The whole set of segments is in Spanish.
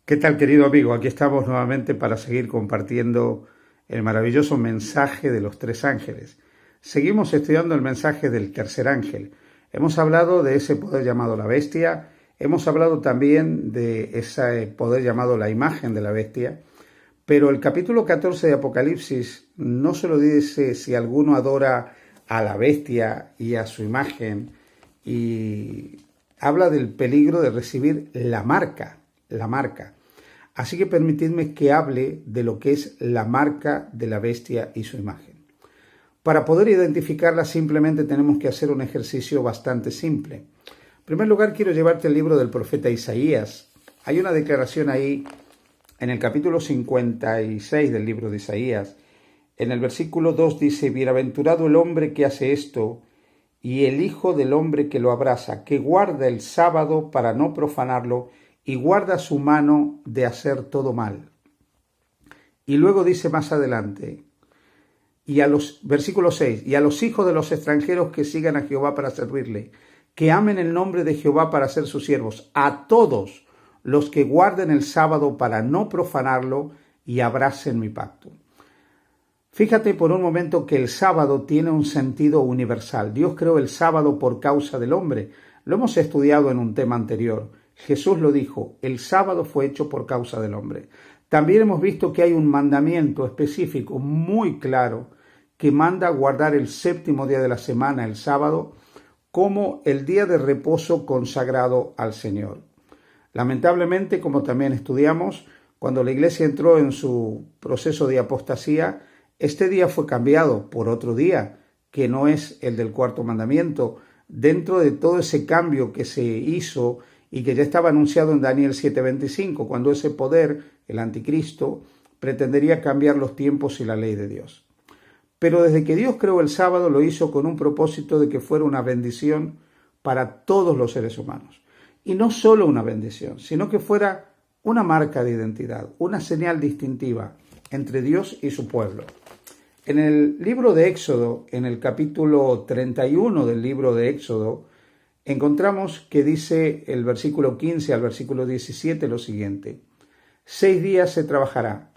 ¿Qué tal, querido amigo? Aquí estamos nuevamente para seguir compartiendo el maravilloso mensaje de los tres ángeles. Seguimos estudiando el mensaje del tercer ángel. Hemos hablado de ese poder llamado la bestia, hemos hablado también de ese poder llamado la imagen de la bestia, pero el capítulo 14 de Apocalipsis no solo dice si alguno adora a la bestia y a su imagen, y habla del peligro de recibir la marca. Así que permitidme que hable de lo que es la marca de la bestia y su imagen. Para poder identificarla simplemente tenemos que hacer un ejercicio bastante simple. En primer lugar, quiero llevarte al libro del profeta Isaías. Hay una declaración ahí en el capítulo 56 del libro de Isaías. En el versículo 2 dice: Bienaventurado el hombre que hace esto, y el hijo del hombre que lo abraza, que guarda el sábado para no profanarlo, y guarda su mano de hacer todo mal. Y luego dice más adelante, versículo 6, y a los hijos de los extranjeros que sigan a Jehová para servirle, que amen el nombre de Jehová para ser sus siervos, a todos los que guarden el sábado para no profanarlo y abracen mi pacto. Fíjate por un momento que el sábado tiene un sentido universal. Dios creó el sábado por causa del hombre. Lo hemos estudiado en un tema anterior. Jesús lo dijo, el sábado fue hecho por causa del hombre. También hemos visto que hay un mandamiento específico muy claro que manda guardar el séptimo día de la semana, el sábado, como el día de reposo consagrado al Señor. Lamentablemente, como también estudiamos, cuando la iglesia entró en su proceso de apostasía, este día fue cambiado por otro día, que no es el del cuarto mandamiento. Dentro de todo ese cambio que se hizo y que ya estaba anunciado en Daniel 7:25, cuando ese poder, el anticristo, pretendería cambiar los tiempos y la ley de Dios. Pero desde que Dios creó el sábado lo hizo con un propósito de que fuera una bendición para todos los seres humanos. Y no solo una bendición, sino que fuera una marca de identidad, una señal distintiva entre Dios y su pueblo. En el libro de Éxodo, en el capítulo 31 del libro de Éxodo, encontramos que dice el versículo 15 al versículo 17 lo siguiente: 6 días se trabajará,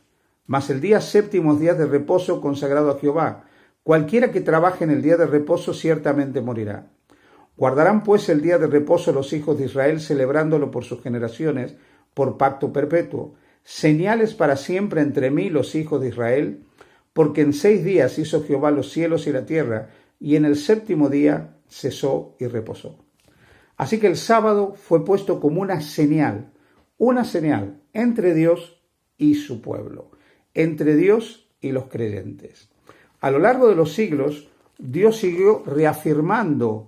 mas el día séptimo es día de reposo consagrado a Jehová. Cualquiera que trabaje en el día de reposo ciertamente morirá. Guardarán pues el día de reposo los hijos de Israel, celebrándolo por sus generaciones, por pacto perpetuo. Señales para siempre entre mí y los hijos de Israel, porque en 6 días hizo Jehová los cielos y la tierra, y en el séptimo día cesó y reposó. Así que el sábado fue puesto como una señal entre Dios y su pueblo, entre Dios y los creyentes. A lo largo de los siglos, Dios siguió reafirmando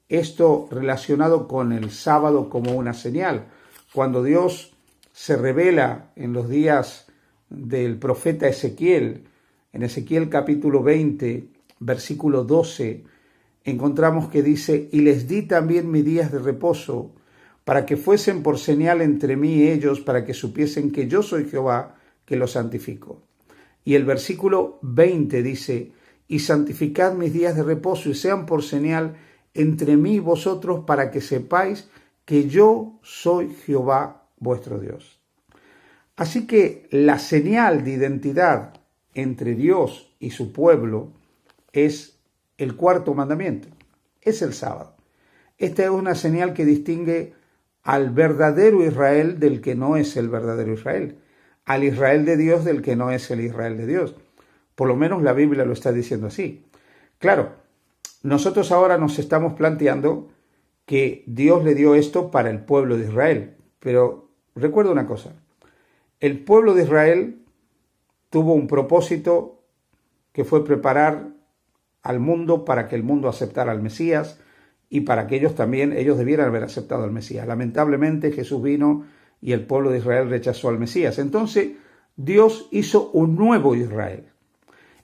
esto relacionado con el sábado como una señal. Cuando Dios se revela en los días del profeta Ezequiel, en Ezequiel capítulo 20, versículo 12, encontramos que dice: y les di también mis días de reposo, para que fuesen por señal entre mí y ellos, para que supiesen que yo soy Jehová, que los santifico. Y el versículo 20 dice: y santificad mis días de reposo, y sean por señal entre mí y vosotros, para que sepáis que yo soy Jehová vuestro Dios. Así que la señal de identidad entre Dios y su pueblo es el cuarto mandamiento, es el sábado. Esta es una señal que distingue al verdadero Israel del que no es el verdadero Israel, al Israel de Dios del que no es el Israel de Dios. Por lo menos la Biblia lo está diciendo así. Claro, nosotros ahora nos estamos planteando que Dios le dio esto para el pueblo de Israel, pero recuerda una cosa: el pueblo de Israel tuvo un propósito que fue preparar al mundo para que el mundo aceptara al Mesías y para que ellos debieran haber aceptado al Mesías. Lamentablemente Jesús vino y el pueblo de Israel rechazó al Mesías. Entonces Dios hizo un nuevo Israel.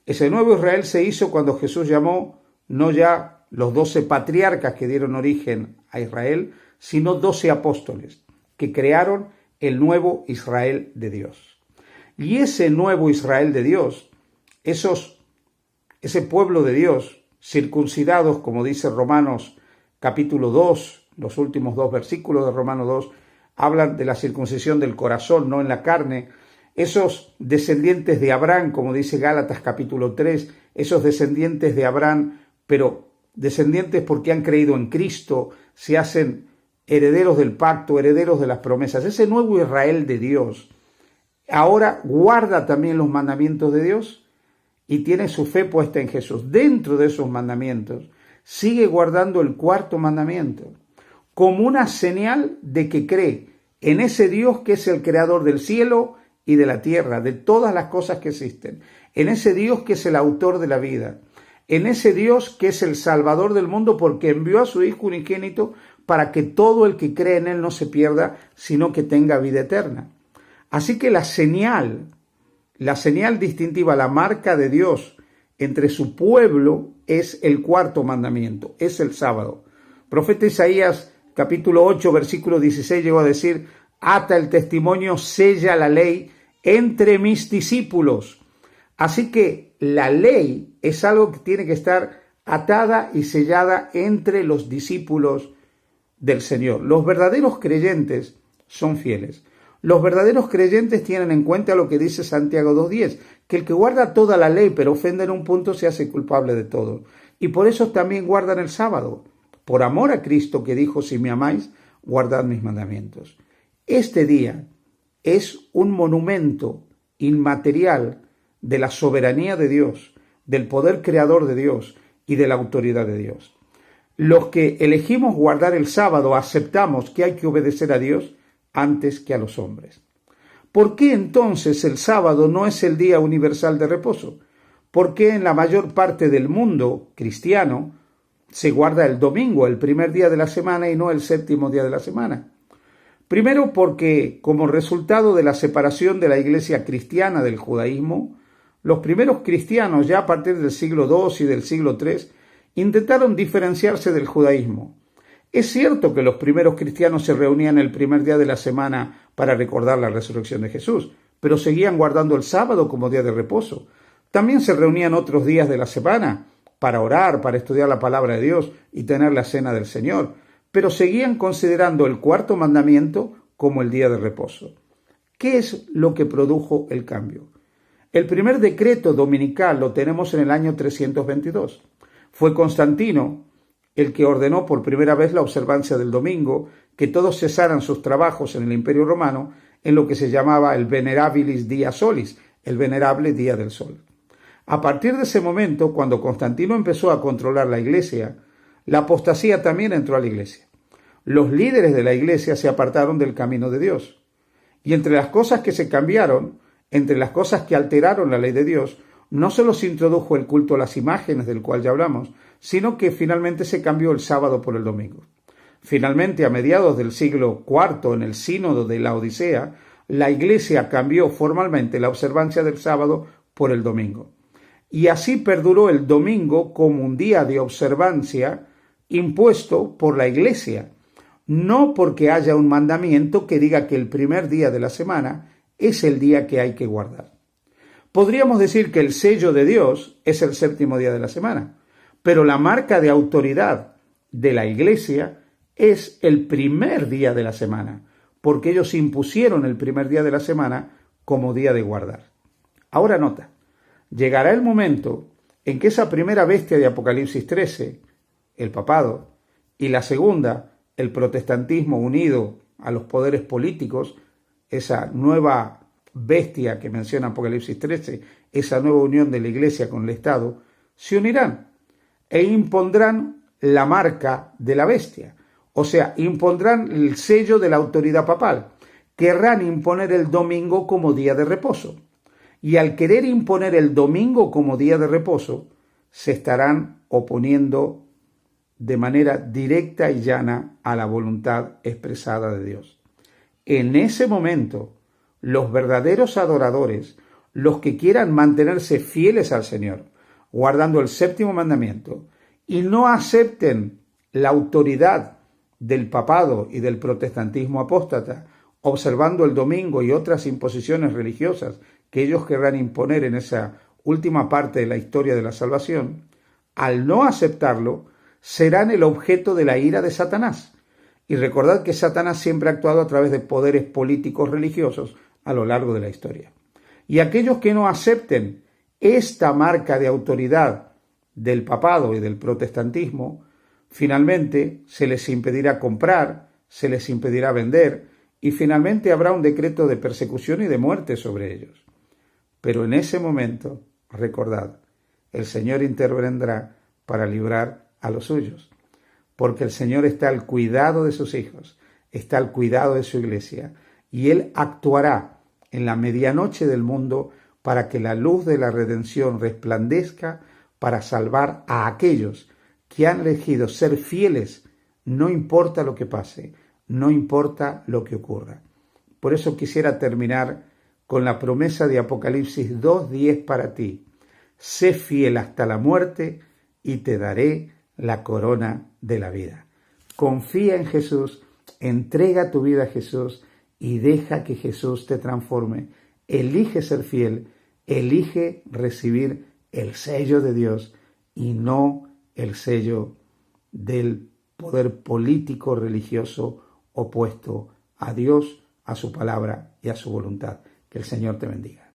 Ese nuevo Israel se hizo cuando Jesús llamó no ya los 12 patriarcas que dieron origen a Israel, sino 12 apóstoles que crearon el nuevo Israel de Dios. Y ese nuevo Israel de Dios, ese pueblo de Dios, circuncidados, como dice Romanos capítulo 2, los últimos 2 versículos de Romanos 2, hablan de la circuncisión del corazón, no en la carne. Esos descendientes de Abraham, como dice Gálatas capítulo 3, esos descendientes de Abraham, pero descendientes porque han creído en Cristo, se hacen herederos del pacto, herederos de las promesas. Ese nuevo Israel de Dios ahora guarda también los mandamientos de Dios y tiene su fe puesta en Jesús. Dentro de esos mandamientos sigue guardando el cuarto mandamiento como una señal de que cree en ese Dios que es el creador del cielo y de la tierra, de todas las cosas que existen, en ese Dios que es el autor de la vida, en ese Dios que es el salvador del mundo porque envió a su Hijo unigénito para que todo el que cree en Él no se pierda, sino que tenga vida eterna. Así que la señal distintiva, la marca de Dios entre su pueblo es el cuarto mandamiento, es el sábado. Profeta Isaías capítulo 8, versículo 16 llegó a decir: ata el testimonio, sella la ley entre mis discípulos. Así que la ley es algo que tiene que estar atada y sellada entre los discípulos del Señor. Los verdaderos creyentes son fieles. Los verdaderos creyentes tienen en cuenta lo que dice Santiago 2:10, que el que guarda toda la ley pero ofende en un punto se hace culpable de todo. Y por eso también guardan el sábado, por amor a Cristo que dijo: si me amáis, guardad mis mandamientos. Este día es un monumento inmaterial de la soberanía de Dios, del poder creador de Dios y de la autoridad de Dios. Los que elegimos guardar el sábado aceptamos que hay que obedecer a Dios antes que a los hombres. ¿Por qué entonces el sábado no es el día universal de reposo? ¿Por qué en la mayor parte del mundo cristiano se guarda el domingo, el primer día de la semana, y no el séptimo día de la semana? Primero porque, como resultado de la separación de la iglesia cristiana del judaísmo, los primeros cristianos, ya a partir del siglo II y del siglo III, intentaron diferenciarse del judaísmo. Es cierto que los primeros cristianos se reunían el primer día de la semana para recordar la resurrección de Jesús, pero seguían guardando el sábado como día de reposo. También se reunían otros días de la semana para orar, para estudiar la palabra de Dios y tener la cena del Señor, pero seguían considerando el cuarto mandamiento como el día de reposo. ¿Qué es lo que produjo el cambio? El primer decreto dominical lo tenemos en el año 322. Fue Constantino el que ordenó por primera vez la observancia del domingo, que todos cesaran sus trabajos en el Imperio Romano en lo que se llamaba el Venerabilis Dia Solis, el venerable día del sol. A partir de ese momento, cuando Constantino empezó a controlar la iglesia, la apostasía también entró a la iglesia. Los líderes de la iglesia se apartaron del camino de Dios. Y entre las cosas que se cambiaron, entre las cosas que alteraron la ley de Dios, no solo se introdujo el culto a las imágenes del cual ya hablamos, sino que finalmente se cambió el sábado por el domingo. Finalmente, a mediados del siglo IV, en el sínodo de la Odisea, la iglesia cambió formalmente la observancia del sábado por el domingo. Y así perduró el domingo como un día de observancia impuesto por la iglesia, no porque haya un mandamiento que diga que el primer día de la semana es el día que hay que guardar. Podríamos decir que el sello de Dios es el séptimo día de la semana, pero la marca de autoridad de la iglesia es el primer día de la semana, porque ellos impusieron el primer día de la semana como día de guardar. Ahora nota, llegará el momento en que esa primera bestia de Apocalipsis 13, el papado, y la segunda, el protestantismo unido a los poderes políticos, esa nueva bestia que menciona Apocalipsis 13, esa nueva unión de la iglesia con el Estado, se unirán e impondrán la marca de la bestia, o sea, impondrán el sello de la autoridad papal. Querrán imponer el domingo como día de reposo. Y al querer imponer el domingo como día de reposo, se estarán oponiendo de manera directa y llana a la voluntad expresada de Dios. En ese momento, los verdaderos adoradores, los que quieran mantenerse fieles al Señor, guardando el séptimo mandamiento, y no acepten la autoridad del papado y del protestantismo apóstata, observando el domingo y otras imposiciones religiosas que ellos querrán imponer en esa última parte de la historia de la salvación, al no aceptarlo, serán el objeto de la ira de Satanás. Y recordad que Satanás siempre ha actuado a través de poderes políticos religiosos a lo largo de la historia. Y aquellos que no acepten esta marca de autoridad del papado y del protestantismo, finalmente se les impedirá comprar, se les impedirá vender y finalmente habrá un decreto de persecución y de muerte sobre ellos. Pero en ese momento, recordad, el Señor intervendrá para librar a los suyos, porque el Señor está al cuidado de sus hijos, está al cuidado de su iglesia, y Él actuará en la medianoche del mundo para que la luz de la redención resplandezca para salvar a aquellos que han elegido ser fieles, no importa lo que pase, no importa lo que ocurra. Por eso quisiera terminar con la promesa de Apocalipsis 2:10 para ti. Sé fiel hasta la muerte y te daré la corona de la vida. Confía en Jesús, entrega tu vida a Jesús y deja que Jesús te transforme. Elige ser fiel, elige recibir el sello de Dios y no el sello del poder político religioso opuesto a Dios, a su palabra y a su voluntad. Que el Señor te bendiga.